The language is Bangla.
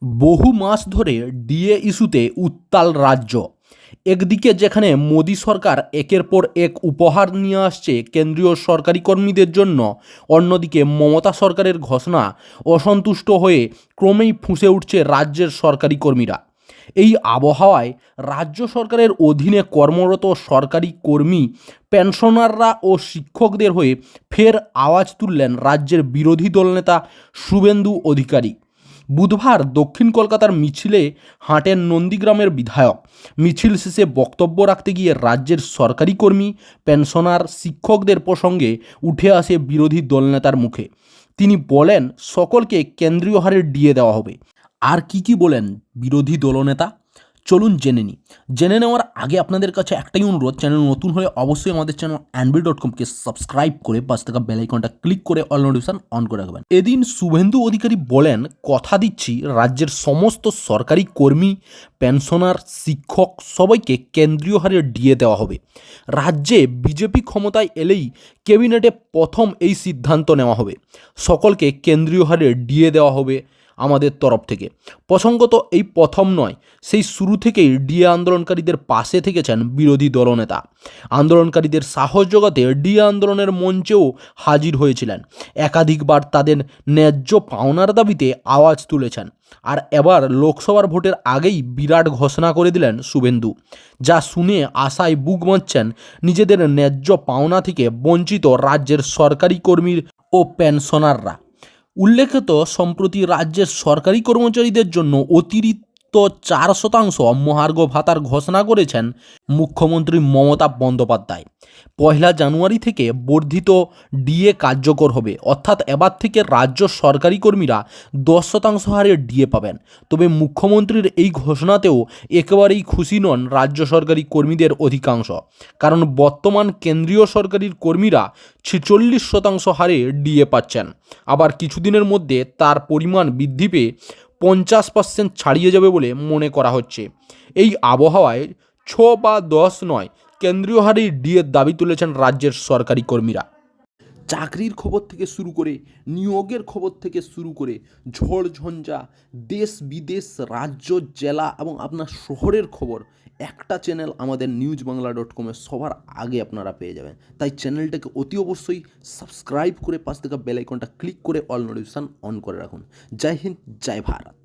বহু মাস ধরে ডিএ ইস্যুতে উত্তাল রাজ্য। একদিকে যেখানে মোদী সরকার একের পর এক উপহার নিয়ে আসছে কেন্দ্রীয় সরকারি কর্মীদের জন্য, অন্যদিকে মমতা সরকারের ঘোষণা অসন্তুষ্ট হয়ে ক্রমেই ফুঁসে উঠছে রাজ্যের সরকারি কর্মীরা। এই আবহাওয়ায় রাজ্য সরকারের অধীনে কর্মরত সরকারি কর্মী, পেনশনাররা ও শিক্ষকদের হয়ে ফের আওয়াজ তুললেন রাজ্যের বিরোধী দলনেতা শুভেন্দু অধিকারী। বুধবার দক্ষিণ কলকাতার মিছিলে হাটের নন্দীগ্রামের বিধায়ক। মিছিল শেষে বক্তব্য রাখতে গিয়ে রাজ্যের সরকারি কর্মী, পেনশনার, শিক্ষকদের প্রসঙ্গে উঠে আসে বিরোধী দলনেতার মুখে। তিনি বলেন, সকলকে কেন্দ্রীয় হারে ডিএ দেওয়া হবে। আর কি বলেন বিরোধী দলনেতা, চলুন জেনে নেওয়ার আগে আপনাদের কাছে একটাই অনুরোধ, চ্যানেল নতুন হলে অবশ্যই আমাদের চ্যানেল anvil.com-কে সাবস্ক্রাইব করে পাশে থাকা বেল আইকনটা ক্লিক করে অল নোটিফিকেশন অন করে রাখবেন। এদিন শুভেন্দু অধিকারী বলেন, কথা দিচ্ছি রাজ্যের সমস্ত সরকারি কর্মী, পেনশনার, শিক্ষক সবাইকে কেন্দ্রীয় হারে ডিএ দেওয়া হবে। রাজ্যে বিজেপি ক্ষমতায় এলেই ক্যাবিনেটে প্রথম এই সিদ্ধান্ত নেওয়া হবে। সকলকে কেন্দ্রীয় হারে ডিএ দেওয়া হবে আমাদের তরফ থেকে। প্রসঙ্গত এই প্রথম নয়, সেই শুরু থেকেই ডিএ আন্দোলনকারীদের পাশে থেকেছেন বিরোধী দলনেতা। আন্দোলনকারীদের সাহস জোগাতে ডিএ আন্দোলনের মঞ্চেও হাজির হয়েছিলেন। একাধিকবার তাদের ন্যায্য পাওনার দাবিতে আওয়াজ তুলেছেন। আর এবার লোকসভার ভোটের আগেই বিরাট ঘোষণা করে দিলেন শুভেন্দু, যা শুনে আশায় বুক বাঁধছেন নিজেদের ন্যায্য পাওনা থেকে বঞ্চিত রাজ্যের সরকারি কর্মী ও পেনশনাররা। উল্লেখিত, সম্প্রতি রাজ্যের সরকারি কর্মচারীদের জন্য অতিরিক্ত 4% মহার্ঘ ভাতার ঘোষণা করেছেন মুখ্যমন্ত্রী মমতা বন্দ্যোপাধ্যায়। 1 জানুয়ারি থেকে বর্ধিত ডিএ কার্যকর হবে, অর্থাৎ এবার থেকে রাজ্য সরকারি কর্মীরা 10% হারে ডিএ পাবেন। তবে মুখ্যমন্ত্রীর এই ঘোষণাতেও একেবারেই খুশি নন রাজ্য সরকারি কর্মীদের অধিকাংশ, কারণ বর্তমান কেন্দ্রীয় সরকারি কর্মীরা 46% হারে ডিএ পাচ্ছেন। আবার কিছুদিনের মধ্যে তার পরিমাণ বৃদ্ধি পেয়ে 50% ছাড়িয়ে যাবে বলে মনে করা হচ্ছে। এই আবহাওয়ায় 6 বা 10 নয়, কেন্দ্রীয় হারে ডিএর দাবি তুলেছেন রাজ্যের সরকারি কর্মীরা। চাকরির খবর থেকে শুরু করে নিয়োগের খবর থেকে শুরু করে ঝড় ঝঞ্ঝা, দেশ বিদেশ, রাজ্য, জেলা এবং আপনার শহরের খবর একটা চ্যানেল আমাদের newsbangla.com সবার আগে আপনারা পেয়ে যাবেন। তাই চ্যানেলটাকে অতি অবশ্যই সাবস্ক্রাইব করে পাশ থেকে বেল আইকনটা ক্লিক করে অল নোটিফিকেশন অন করে রাখুন। জয় হিন্দ, জয় ভারত।